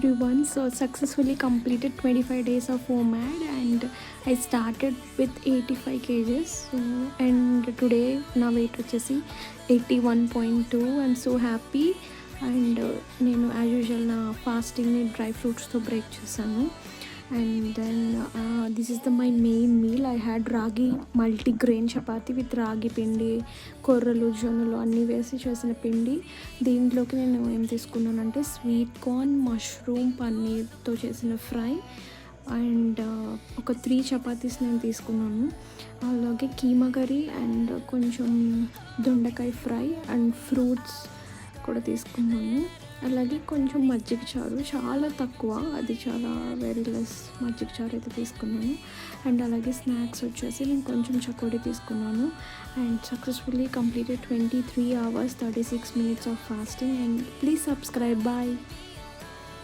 everyone. So successfully completed 25 days of OMAD and I started with 85 kgs. So and today నా weight వచ్చేసి 81.2. I'm so happy and నేను as usual నా ఫాస్టింగ్ని dry ఫ్రూట్స్తో break చేశాను. And then this is my main meal. I had ragi multigrain chapati with ragi పిండి, కొర్రలు, జొన్నలు అన్నీ వేసి చేసిన పిండి. దీంట్లోకి నేను ఏం తీసుకున్నానంటే స్వీట్ కార్న్, మష్రూమ్, పన్నీర్తో చేసిన ఫ్రై అండ్ ఒక 3 చపాతీస్ నేను తీసుకున్నాను. అలాగే కీమా కర్రీ అండ్ కొంచెం దొండకాయ ఫ్రై అండ్ ఫ్రూట్స్ కూడా తీసుకున్నాను. అలాగే కొంచెం మజ్జిగ చారు, చాలా తక్కువ, అది చాలా వెరీ లెస్ మజ్జిగ చారు అయితే తీసుకున్నాను. అండ్ అలాగే స్నాక్స్ వచ్చేసి నేను కొంచెం చకోడీ తీసుకున్నాను. And successfully completed 23 hours 36 minutes of fasting. And please subscribe. Bye.